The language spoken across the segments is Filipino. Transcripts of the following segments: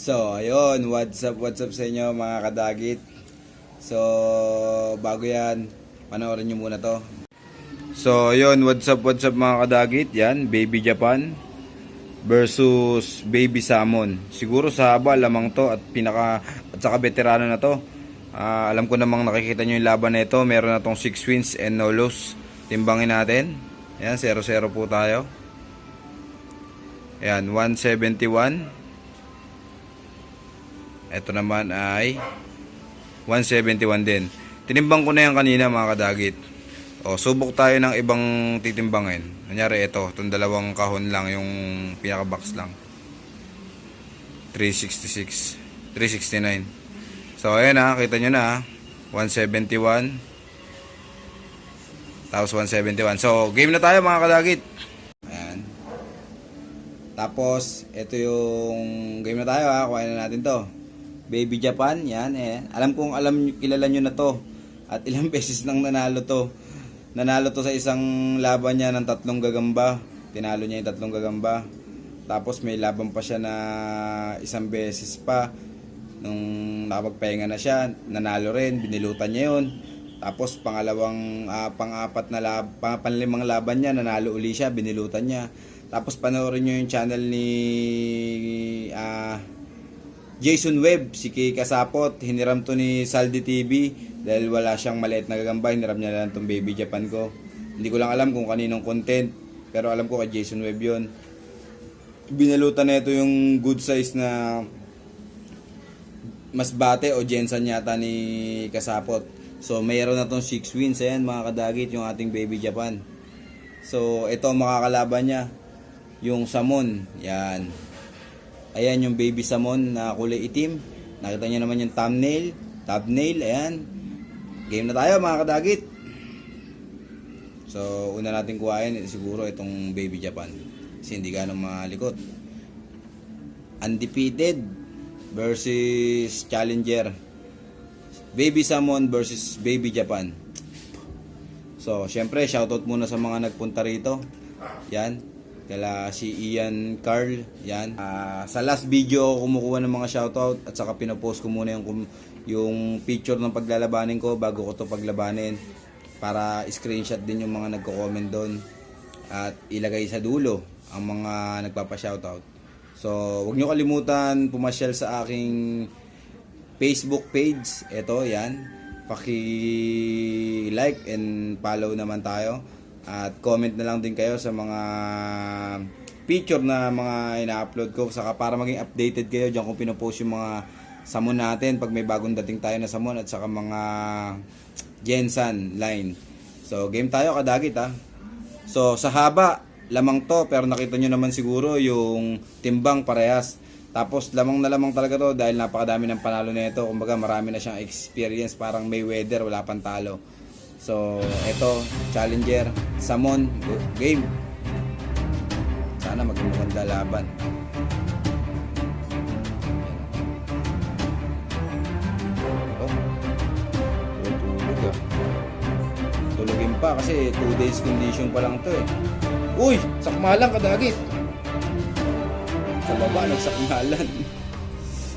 So, ayun, what's up sa inyo mga kadagit. So, bago yan, panoorin nyo muna to. So, ayun, what's up mga kadagit. Yan, Baby Japan versus Baby Salmon. Siguro sa haba, lamang to at saka veterano na to. Alam ko namang nakikita nyo yung laban na ito. Meron na tong 6 wins and no loss. Timbangin natin. Yan, 0-0 po tayo. Yan, 171. Ito naman ay 171 din. Tinimbang ko na yan kanina mga kadagit. O, subok tayo ng ibang titimbangin. Nangyari ito, itong dalawang kahon lang, yung pinaka-box lang. 366, 369. So, ayan ha, kita nyo na 171. Tapos 171. So, game na tayo mga kadagit. Ayan. Tapos, ito yung game na tayo ha, kuhain na natin to. Baby Japan, yan eh. Kilala nyo na to. At ilang beses nang nanalo to. Nanalo to sa isang laban niya ng 3 gagamba. Tinalo niya yung 3 gagamba. Tapos may laban pa siya na isang beses pa. Nung nakapagpahinga na siya, nanalo rin, binilutan niya yun. Tapos pang-5 laban niya, nanalo uli siya, binilutan niya. Tapos panoorin niyo yung channel ni Jason Webb, si Kay Kasapot. Hiniram to ni Saldi TV dahil wala siyang maliit na gagamba. Hiniram niya lang tong Baby Japan ko. Hindi ko lang alam kung kaninong content, pero alam ko kay Jason Webb yun. Binalutan na ito yung good size na Masbate o Jensen yata ni Kasapot. So mayroon na tong 6 wins. Ayan mga kadagit, yung ating Baby Japan. So ito makakalaban niya, yung Salmon. Yan. Ayan yung Baby Salmon na kulay itim. Nakita nyo naman yung thumbnail. Ayan. Game na tayo mga kadagit. So, una natin kuhain siguro itong Baby Japan. Kasi hindi ganong malikot. Undefeated versus Challenger. Baby Salmon versus Baby Japan. So, syempre, shoutout muna sa mga nagpunta rito. Yan. Kala si Ian Carl, yan. Sa last video kumukuha ng mga shoutout at saka pinopost ko muna yung picture ng paglalabanin ko bago ko to paglabanin para screenshot din yung mga nagko-comment doon at ilagay sa dulo ang mga nagpapa-shoutout. So, huwag nyo kalimutan pumasyal sa aking Facebook page. Ito, yan. Paki-like and follow naman tayo. At comment na lang din kayo sa mga picture na mga ina-upload ko. Saka para maging updated kayo dyan kung pinopost yung mga Salmon natin pag may bagong dating tayo na Salmon at saka mga Jensen line. So game tayo kadagit ha. So sa haba, lamang to, pero nakita nyo naman siguro yung timbang parehas. Tapos lamang na lamang talaga to dahil napakadami ng panalo na ito. Kumbaga marami na siyang experience, parang Mayweather, wala pang talo. So, eto, Challenger, Salmon, game. Sana maging maganda laban. Oh, tulog ah. Tulogin pa kasi 2 days condition pa lang to eh. Uy, sakmalan kadagit. Sa baba, nagsakmalan.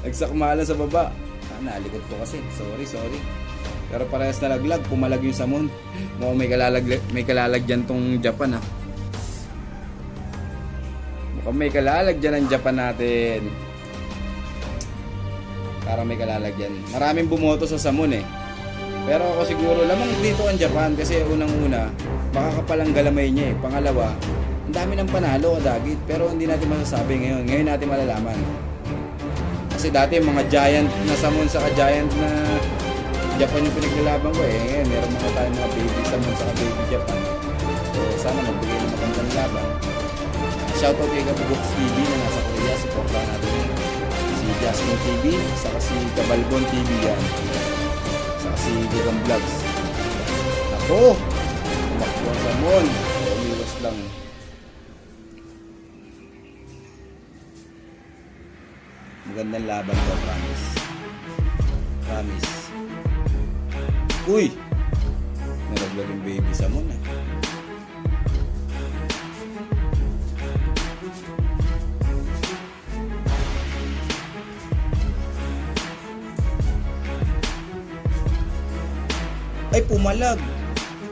Nagsakmalan sa baba. Nalikot ko kasi. Sorry. Pero parehas na laglag, pumalag yung Salmon. Mukhang may kalalag dyan tong Japan ha. Mukhang may kalalag dyan ang Japan natin. Parang may kalalag dyan. Maraming bumoto sa Salmon eh. Pero ako siguro lamang dito ang Japan kasi unang-una, makakapalang galamay niya eh. Pangalawa, ang dami ng panalo kadagit. Pero hindi natin masasabi ngayon. Ngayon natin malalaman. Kasi dati mga giant na Salmon saka giant na Japan yung pinaglalaban ko eh. Ngayon, meron mga tayong mga Baby Salmon sa Baby Japan. So, sana magbigay ng magandang laban. Shoutout kay Gabubox TV na nasa Korea. Supportan natin yun. Si Jasmine TV, saka si Kabalbon TV yan. Saka si Gigang Vlogs. Ako! Tumakbo ang Salmon. Umiwas lang. Magandang laban ko, promise. Promise. Uy! Nalaglag yung Baby Salmon eh. Ay, pumalag.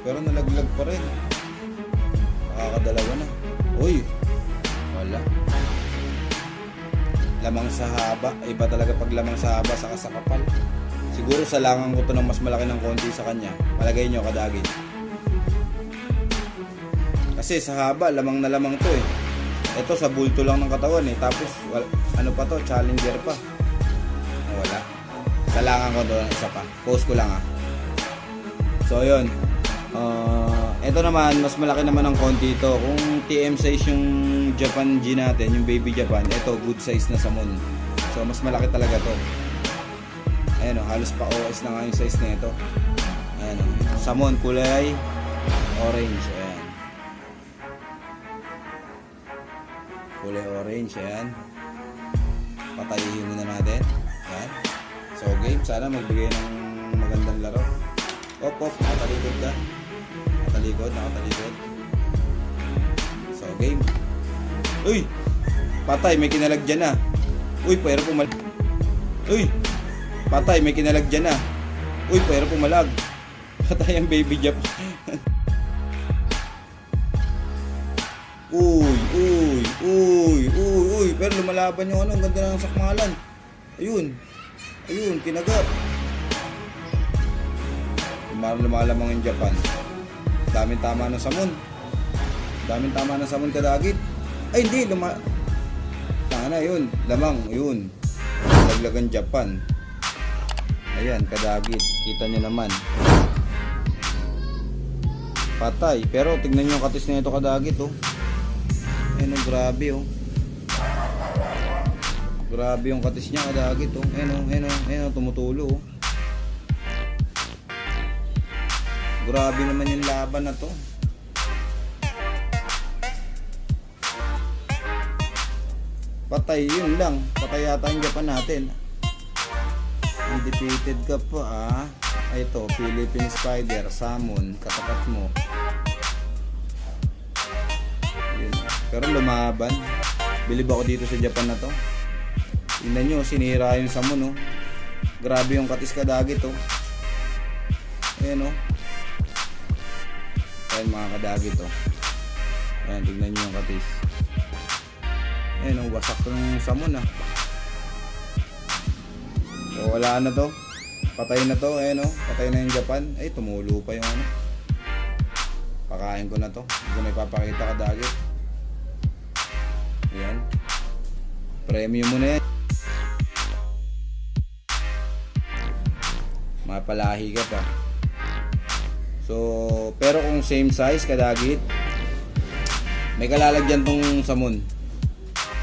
Pero nalaglag pa rin. Nakakadalawa na. Uy, wala. Lamang sa haba. Iba talaga pag lamang sa haba saka sa kapal. Siguro salangan ko to ng mas malaki ng konti sa kanya. Palagay nyo kadagit. Kasi sa haba, lamang na lamang to eh. Ito sa bulto lang ng katawan eh. Tapos ano pa to, challenger pa. Wala. Salangan ko to ng isa pa. Post ko lang ah. So yun. Ito naman, mas malaki naman ng konti ito. Kung TM size yung Japan G natin, yung baby Japan, ito good size na samon. So mas malaki talaga to. Ayan o, halos pa OS na nga yung size na ito. Ayan o, samon kulay orange. Ayan. Kulay orange, ayan. Patayihin muna natin. Ayan. So game, sana magbigay ng magandang laro. Op, nakatalikod ka. Nakatalikod. So, game. Uy! Patay, may kinalag dyan na. Uy, pero pumalag. Uy! Patay, may kinalag dyan na. Uy, pero pumalag. Patay ang baby Jap. Uy. Pero lumalaban yung ano, ang ganda ng sakmalan. Ayun, kinagat. Lumalamang yung Japan. Daming tama ng samon kadagit. Ay hindi, tanga yun, lamang, yun. Laglagan Japan. Ayan, kadagit. Kita nyo naman. Patay. Pero tignan nyo yung katis na ito kadagit oh. Ayan oh, grabe oh. Grabe yung katis niya kadagit oh. Ayan oh, tumutulo oh. Grabe naman yung laban na to. Patay, yun lang. Patay yata yung Japan natin. Undefeated ka pa ah. Ay, ito, Philippine Spider, Salmon, katapat mo. Yun. Pero lumaban. Bilib ako dito sa Japan na to. Tingnan nyo, sinira yung Salmon oh. Grabe yung katis kadagit oh. Ayan oh. Ayan mga kadagit oh. Ayan, tignan nyo yung katis. Ayan oh, wasak ng samon ah. So wala na to. Patay na to. Ayan oh, patay na yung Japan. Ay, tumulo pa yung ano. Pakain ko na to. Hindi ko na ipapakita kadagit. Ayan. Premium mo na yan. Mapalahi ka pa. So, pero kung same size kadagit, may kalalagyan tong samon.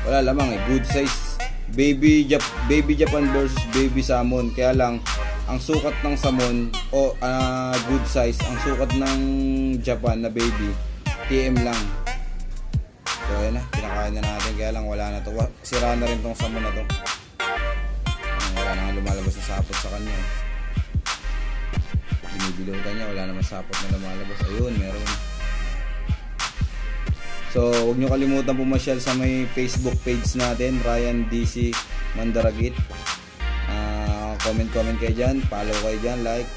Wala lamang eh, good size baby Japan versus baby salmon. Kaya lang ang sukat ng salmon o good size, ang sukat ng Japan na baby TM lang. So ayan na, pinakain na natin. Kaya lang wala na to. Sira na rin tong salmon na to. Wala na nga lumalabas na sapot sa kanya. Binibilutan niya, wala naman sapot na lumalabas. Ayun, meron. So, huwag nyo kalimutan pumasyal sa may Facebook page natin, Ryan DC Mandaragit. Comment kayo dyan, follow kayo dyan, like,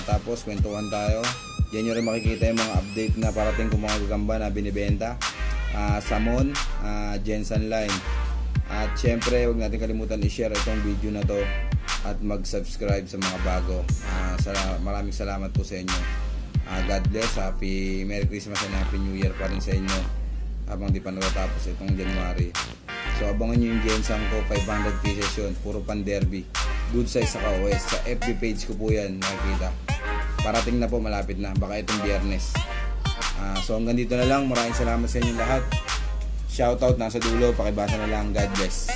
tapos kwentuhan tayo. Diyan nyo rin makikita yung mga update na parating kung mga gagamba na binibenta. Salmon, Jensen Line. At syempre, huwag natin kalimutan i-share itong video na to at mag-subscribe sa mga bago. Maraming salamat po sa inyo. God bless, Merry Christmas and Happy New Year pa rin sa inyo habang di pa natatapos itong January. So abangan nyo yung Gensang ko, 500 pieces yun, puro pan derby, good size sa OS. Sa FB page ko po yan nakikita. Parating na po, malapit na, baka itong Biyernes. So hanggang dito na lang, maraming salamat sa inyo lahat. Shoutout nasa dulo, pakibasa na lang. God bless.